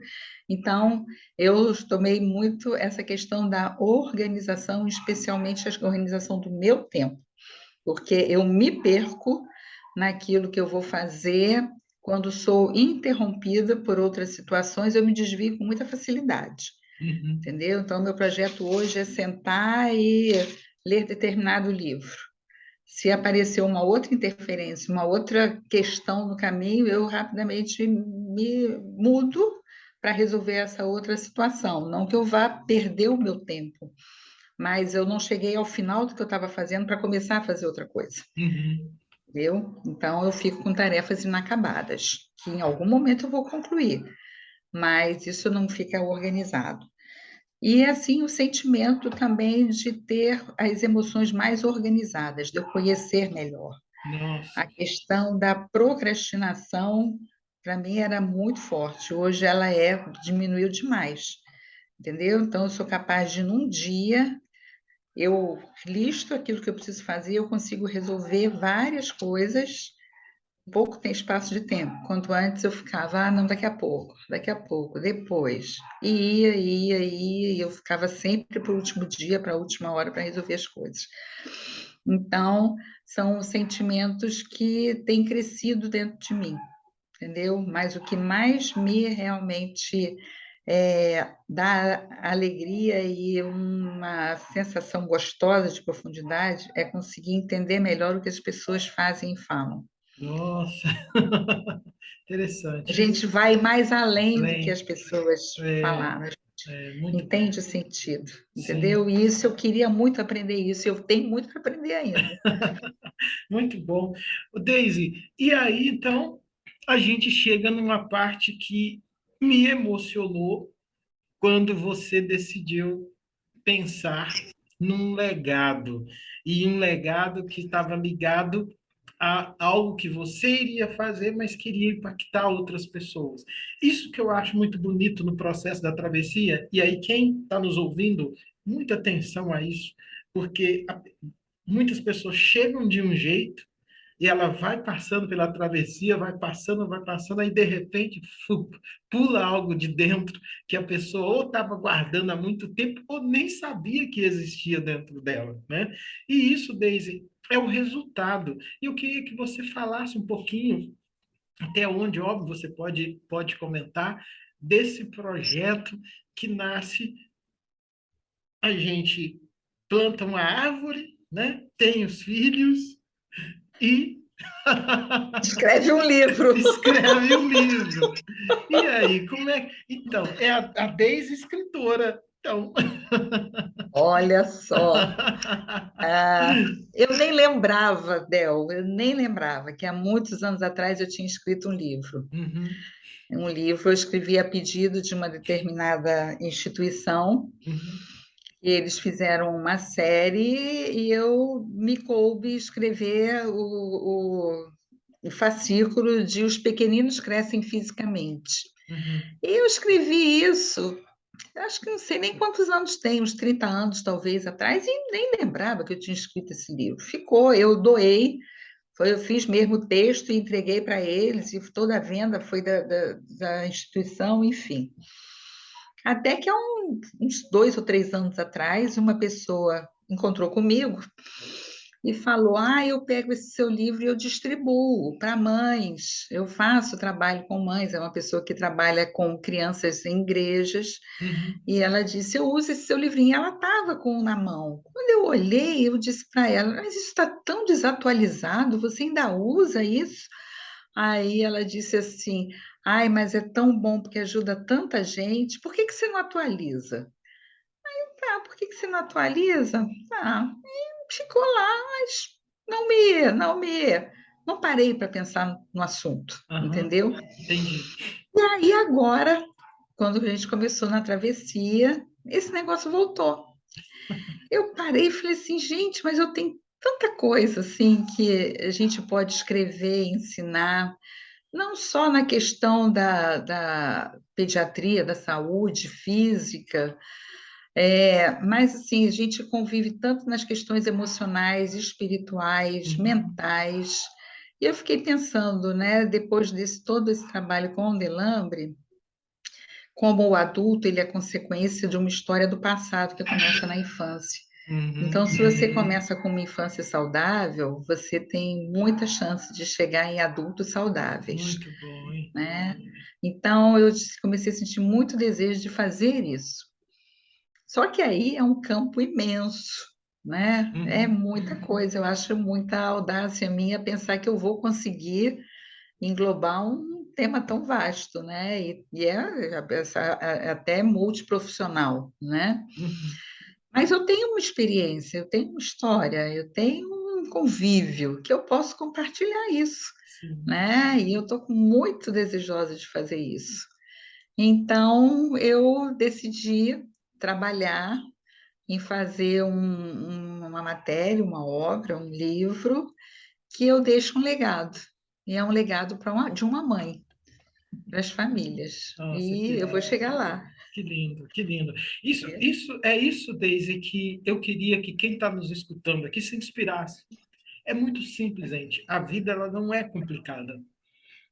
Então, eu tomei muito essa questão da organização, especialmente a organização do meu tempo, porque eu me perco naquilo que eu vou fazer quando sou interrompida por outras situações, eu me desvio com muita facilidade, uhum. entendeu? Então, meu projeto hoje é sentar e ler determinado livro. Se aparecer uma outra interferência, uma outra questão no caminho, eu rapidamente me mudo para resolver essa outra situação. Não que eu vá perder o meu tempo, mas eu não cheguei ao final do que eu estava fazendo para começar a fazer outra coisa, Uhum. entendeu? Então eu fico com tarefas inacabadas, que em algum momento eu vou concluir, mas isso não fica organizado. E assim o sentimento também de ter as emoções mais organizadas, de eu conhecer melhor. A Nossa. questão da procrastinação, para mim, era muito forte. Hoje ela diminuiu demais, entendeu? Então, eu sou capaz de, num dia, eu listo aquilo que eu preciso fazer, eu consigo resolver várias coisas, pouco tem espaço de tempo. Quanto antes eu ficava, não, daqui a pouco, depois. E ia, e eu ficava sempre para o último dia, para a última hora, para resolver as coisas. Então, são sentimentos que têm crescido dentro de mim, entendeu? Mas o que mais me realmente dá alegria e uma sensação gostosa de profundidade é conseguir entender melhor o que as pessoas fazem e falam. Nossa. A Interessante. gente vai mais além do que as Além, pessoas é, falaram, muito bom. entende o sentido, entendeu? Sim, E isso eu queria muito aprender isso, eu tenho muito para aprender ainda. muito bom. O Daisy, e aí então a gente chega numa parte que me emocionou quando você decidiu pensar num legado, e um legado que estava ligado a algo que você iria fazer, mas queria impactar outras pessoas. Isso que eu acho muito bonito no processo da travessia, e aí quem está nos ouvindo, muita atenção a isso, porque muitas pessoas chegam de um jeito, e ela vai passando pela travessia, vai passando, aí de repente pula algo de dentro que a pessoa ou estava guardando há muito tempo ou nem sabia que existia dentro dela, né? E isso, Daisy, é o resultado. E eu queria que você falasse um pouquinho, até onde, óbvio, você pode comentar, desse projeto que nasce, a gente planta uma árvore, né? Tem os filhos e Escreve um livro. escreve um livro. E aí, como é? Então, é a Deise escritora. Então. Olha só. Ah, eu nem lembrava, Del, eu nem lembrava que há muitos anos atrás eu tinha escrito um livro. Uhum, Um livro eu escrevi a pedido de uma determinada instituição, uhum, e eles fizeram uma série e eu me coube escrever o fascículo de Os Pequeninos Crescem Fisicamente. uhum, E eu escrevi isso, acho que não sei nem quantos anos tem, uns 30 anos talvez atrás, e nem lembrava que eu tinha escrito esse livro. Ficou, eu doei, eu fiz mesmo o texto e entreguei para eles, e toda a venda foi da instituição, enfim. Até que há uns 2 ou 3 anos atrás, uma pessoa encontrou comigo e falou: Ah, eu pego esse seu livro e eu distribuo para mães. Eu faço trabalho com mães. É uma pessoa que trabalha com crianças em igrejas. uhum, E ela disse: Eu uso esse seu livrinho. Ela estava com um na mão. Quando eu olhei, eu disse para ela: Mas isso está tão desatualizado, você ainda usa isso? Aí ela disse assim: Ai, mas é tão bom porque ajuda tanta gente, por que que você não atualiza? Ah, por que que você não atualiza? Ah, e ficou lá, mas não parei para pensar no assunto, aham, entendeu? entendi. E aí agora, quando a gente começou na travessia, esse negócio voltou. Eu parei e falei assim, gente, mas eu tenho tanta coisa assim que a gente pode escrever, ensinar, não só na questão da pediatria, da saúde física, mas assim, a gente convive tanto nas questões emocionais, espirituais, Uhum, mentais. E eu fiquei pensando, né, depois desse todo esse trabalho com o Delambre, como o adulto ele é consequência de uma história do passado que começa na infância. Então, uhum, se você começa com uma infância saudável, você tem muita chance de chegar em adultos saudáveis, muito bom, hein? né? Então, eu comecei a sentir muito desejo de fazer isso. Só que aí é um campo imenso, né? É Uhum, muita coisa. Eu acho muita audácia minha pensar que eu vou conseguir englobar tema tão vasto, né? E é até multiprofissional, né? Uhum. Mas eu tenho uma experiência, eu tenho uma história, eu tenho um convívio que eu posso compartilhar isso, Sim. né? E eu estou muito desejosa de fazer isso. Então, eu decidi trabalhar em fazer uma matéria, uma obra, um livro, que eu deixo um legado. E é um legado de uma mãe, para as famílias. Nossa, E eu vou chegar lá. que lindo, que lindo. Isso é isso, Daisy, que eu queria que quem está nos escutando aqui se inspirasse. É muito simples, gente. A vida ela não é complicada.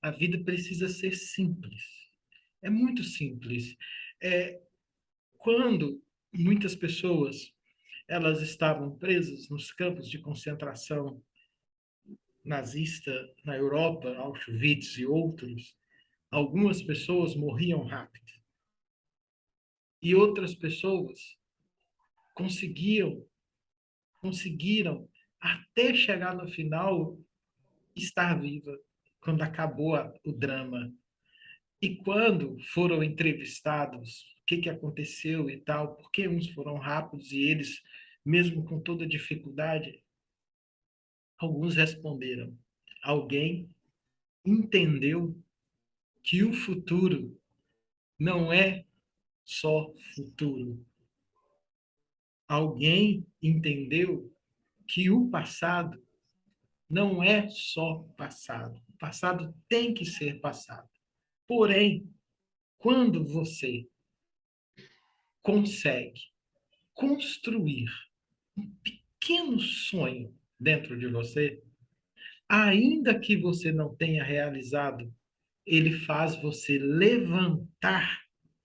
A vida precisa ser simples. É muito simples. É, quando muitas pessoas elas estavam presas nos campos de concentração nazista na Europa, Auschwitz e outros, algumas pessoas morriam rápido e outras pessoas conseguiam conseguiram até chegar no final estar viva quando acabou o drama. E quando foram entrevistados, o que aconteceu e tal, porque uns foram rápidos e eles, mesmo com toda dificuldade, alguns responderam: alguém entendeu que o futuro não é só futuro. Alguém entendeu que o passado não é só passado. O passado tem que ser passado. Porém, quando você consegue construir um pequeno sonho dentro de você, ainda que você não tenha realizado, ele faz você levantar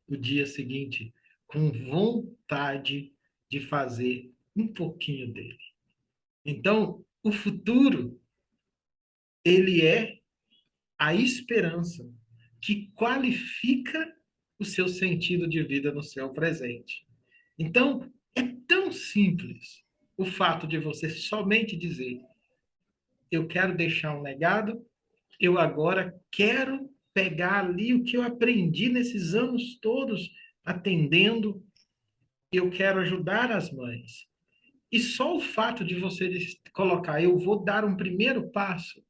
o dia seguinte com vontade de fazer um pouquinho dele. Então, o futuro, ele é a esperança que qualifica o seu sentido de vida no seu presente. Então, é tão simples o fato de você somente dizer: eu quero deixar um legado, eu agora quero pegar ali o que eu aprendi nesses anos todos atendendo, eu quero ajudar as mães. E só o fato de você colocar, eu vou dar um primeiro passo,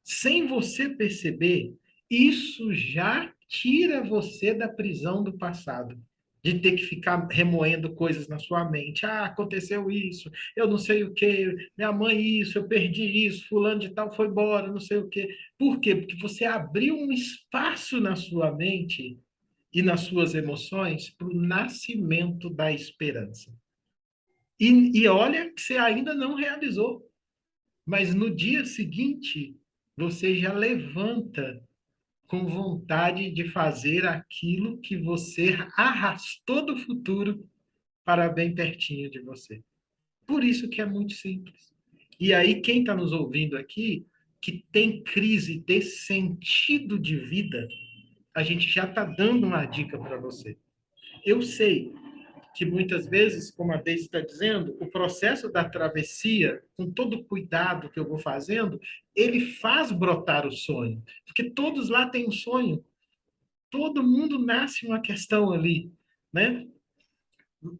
sem você perceber, isso já tira você da prisão do passado. De ter que ficar remoendo coisas na sua mente. Ah, aconteceu isso, eu não sei o quê, minha mãe isso, eu perdi isso, fulano de tal foi embora, não sei o quê. Por quê? Porque você abriu um espaço na sua mente e nas suas emoções para o nascimento da esperança. E olha que você ainda não realizou, mas no dia seguinte você já levanta com vontade de fazer aquilo que você arrastou do futuro para bem pertinho de você. Por isso que é muito simples. E aí, quem está nos ouvindo aqui, que tem crise de sentido de vida, a gente já está dando uma dica para você. Eu sei que muitas vezes, como a Deise está dizendo, o processo da travessia, com todo o cuidado que eu vou fazendo, ele faz brotar o sonho. Porque todos lá têm um sonho. Todo mundo nasce uma questão ali, né?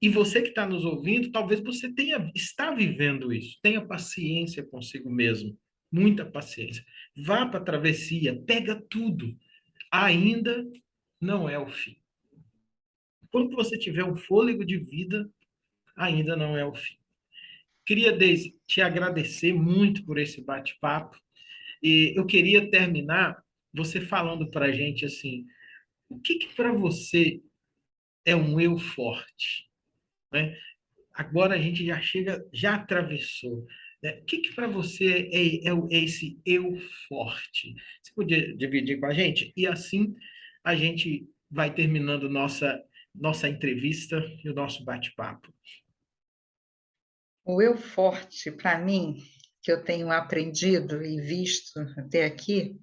E você que está nos ouvindo, talvez você está vivendo isso. Tenha paciência consigo mesmo. Muita paciência. Vá para a travessia, pega tudo. Ainda não é o fim. Quando você tiver um fôlego de vida, ainda não é o fim. Queria, Deise, te agradecer muito por esse bate-papo. E eu queria terminar você falando para a gente assim, o que para você é um eu forte, né? Agora a gente já chega, já atravessou, né? O que para você é esse eu forte? Você podia dividir com a gente? E assim a gente vai terminando nossa entrevista e o nosso bate-papo. O eu forte, para mim, que eu tenho aprendido e visto até aqui,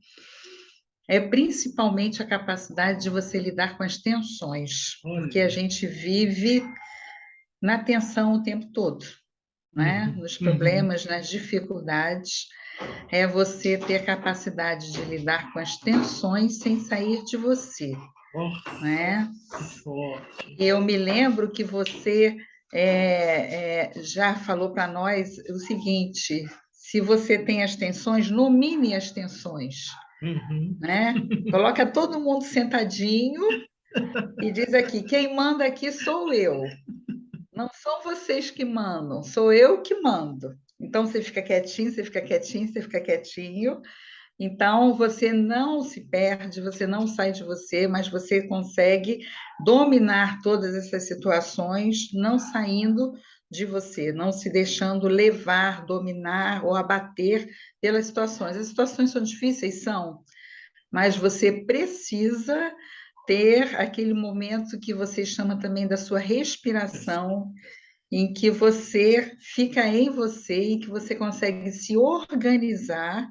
é principalmente a capacidade de você lidar com as tensões, porque a Olha. gente vive na tensão o tempo todo, né? Uhum, Nos uhum. problemas, nas dificuldades. é você ter capacidade de lidar com as tensões sem sair de você, Nossa, né? que forte. Eu me lembro que você já falou para nós o seguinte: se você tem as tensões, nomine as tensões, Uhum. né? Coloca todo mundo sentadinho e diz aqui: quem manda aqui sou eu. Não são vocês que mandam, sou eu que mando. Então você fica quietinho, você fica quietinho, você fica quietinho. Então você não se perde, você não sai de você, mas você consegue dominar todas essas situações, não saindo de você, não se deixando levar, dominar ou abater pelas situações. As situações são difíceis, são, mas você precisa ter aquele momento que você chama também da sua respiração, em que você fica em você e que você consegue se organizar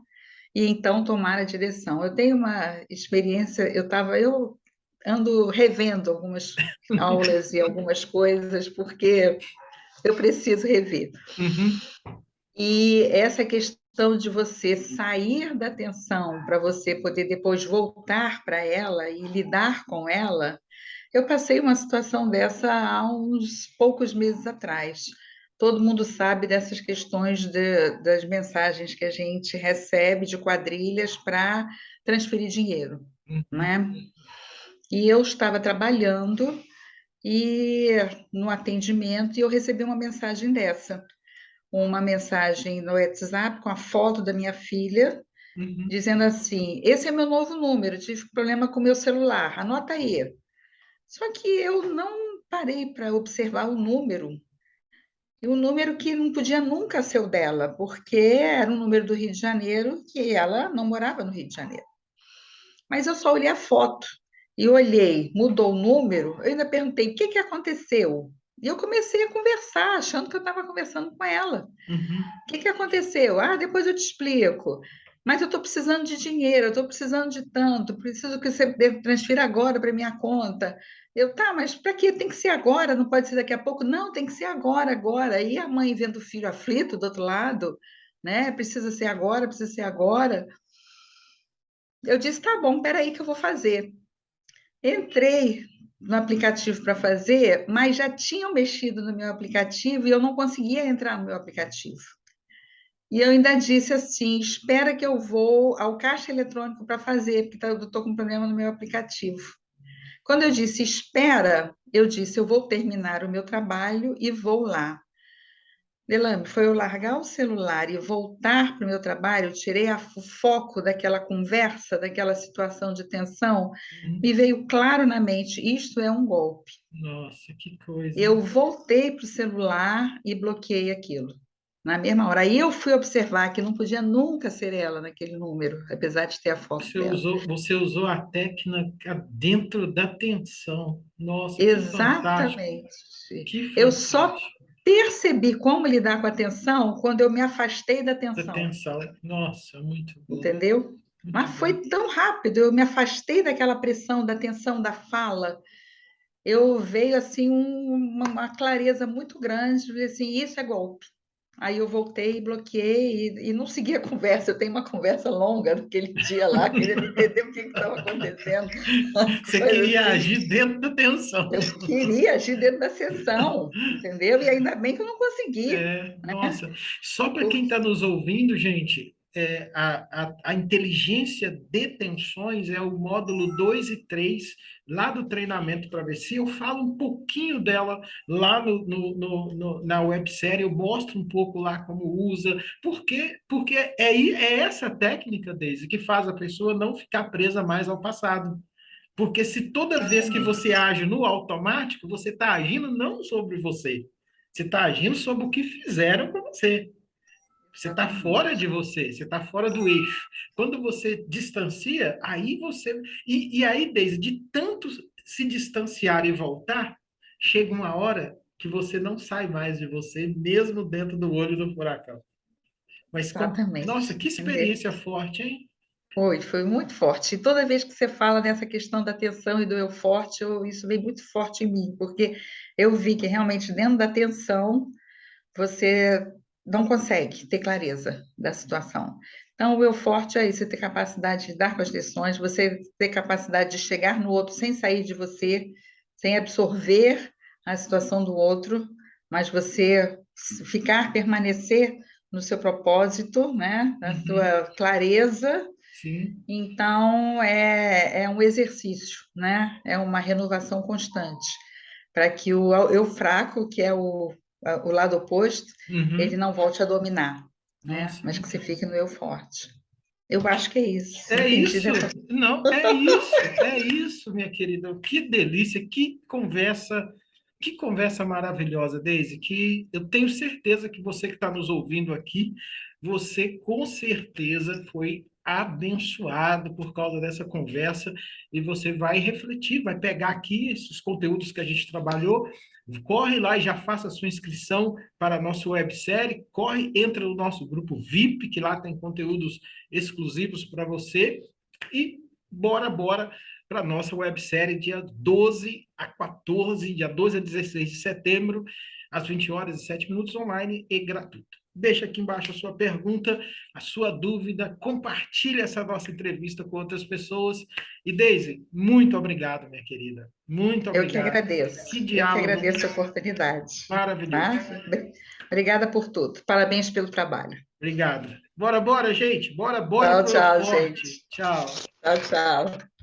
e então tomar a direção. Eu tenho uma experiência, eu ando revendo algumas aulas e algumas coisas porque eu preciso rever. Uhum. E essa questão de você sair da tensão para você poder depois voltar para ela e lidar com ela, eu passei uma situação dessa há uns poucos meses atrás. Todo mundo sabe dessas questões das mensagens que a gente recebe de quadrilhas para transferir dinheiro, Uhum. né? E eu estava trabalhando e no atendimento e eu recebi uma mensagem no WhatsApp com a foto da minha filha, Uhum. dizendo assim: esse é meu novo número, tive problema com meu celular, anota aí. Só que eu não parei para observar o número, e o número que não podia nunca ser o dela, porque era um número do Rio de Janeiro, que ela não morava no Rio de Janeiro. Mas eu só olhei a foto e olhei, mudou o número, eu ainda perguntei o que que aconteceu. E eu comecei a conversar, achando que eu estava conversando com ela. Uhum. O que que aconteceu? Ah, depois eu te explico. Mas eu estou precisando de dinheiro, eu estou precisando de tanto, preciso que você transfira agora para minha conta. Eu, tá, mas para quê? Tem que ser agora, não pode ser daqui a pouco? Não, tem que ser agora, agora. E a mãe vendo o filho aflito do outro lado, né? Precisa ser agora, precisa ser agora. Eu disse, tá bom, peraí que eu vou fazer. Entrei no aplicativo para fazer, mas já tinham mexido no meu aplicativo e eu não conseguia entrar no meu aplicativo. E eu ainda disse assim: espera que eu vou ao caixa eletrônico para fazer, porque eu estou com problema no meu aplicativo. Quando eu disse espera, eu disse: eu vou terminar o meu trabalho e vou lá. Delame, foi eu largar o celular e voltar para o meu trabalho, eu tirei o foco daquela conversa, daquela situação de tensão, Uhum. me veio claro na mente: isto é um golpe. Nossa, que coisa. Eu voltei para o celular e bloqueei aquilo. Na mesma hora. Aí eu fui observar que não podia nunca ser ela naquele número, apesar de ter a foto dela. Você usou a técnica dentro da tensão. Nossa, que fantástico. Exatamente. Que Eu só fantástico. percebi como lidar com a tensão quando eu me afastei da Da tensão, tensão. Nossa, muito bom. entendeu? Muito Mas bom. foi tão rápido, eu me afastei daquela pressão, da tensão da fala. Eu veio assim uma clareza muito grande, falei assim, isso é golpe. Aí eu voltei, bloqueei e não segui a conversa. Eu tenho uma conversa longa naquele dia lá, querendo entender o que estava acontecendo. Uma Você coisa queria assim. agir dentro da tensão. Eu queria agir dentro da sessão, entendeu? E ainda bem que eu não consegui. É, nossa, só para quem Por- está nos ouvindo, gente, a inteligência de tensões é o módulo 2 e 3 lá do treinamento travessia. Eu falo um pouquinho dela lá na websérie, eu mostro um pouco lá como usa. Por quê? Porque é essa técnica, Daisy, que faz a pessoa não ficar presa mais ao passado. Porque se toda vez que Exatamente. você age no automático, você está agindo não sobre você, você está agindo sobre o que fizeram com você. Você está fora Exatamente. de você, você está fora do eixo. Quando você distancia, aí você. E aí, desde de tanto se distanciar e voltar, chega uma hora que você não sai mais de você, mesmo dentro do olho do furacão. Mas, nossa, Exatamente. que experiência forte, hein? Foi muito forte. E toda vez que você fala nessa questão da tensão e do eu forte, isso vem muito forte em mim, porque eu vi que realmente dentro da tensão você não consegue ter clareza da situação. Então, o eu forte é isso, você ter capacidade de dar com as lições, você ter capacidade de chegar no outro sem sair de você, sem absorver a situação do outro, mas você ficar, permanecer no seu propósito, né? Na Uhum. sua clareza. Sim. Então, é um exercício, né? É uma renovação constante, para que o eu fraco, que é o lado oposto, ele Uhum. não volte a dominar, né? Nossa, Mas que muito você bom. fique no eu forte. Eu acho que é isso. É Entendi isso, dessa. não, é isso, minha querida. Que delícia, que conversa maravilhosa, Deise, que eu tenho certeza que você que está nos ouvindo aqui, você com certeza foi abençoado por causa dessa conversa e você vai refletir, vai pegar aqui esses conteúdos que a gente trabalhou, corre lá e já faça a sua inscrição para a nossa websérie, corre, entra no nosso grupo VIP, que lá tem conteúdos exclusivos para você. E bora para a nossa websérie dia 12 a 14, dia 12 a 16 de setembro, às 20 horas e 7 minutos, online e gratuito. Deixa aqui embaixo a sua pergunta, a sua dúvida, compartilhe essa nossa entrevista com outras pessoas. E Deise, muito obrigado, minha querida. Muito Eu que obrigado. Que agradeço. Eu que diálogo agradeço a oportunidade, tá? maravilhoso. Obrigada por tudo. Parabéns pelo trabalho. Obrigado. Bora, gente. Bora Tchau, pro Eu tchau, gente. Forte. Tchau. Tchau, tchau.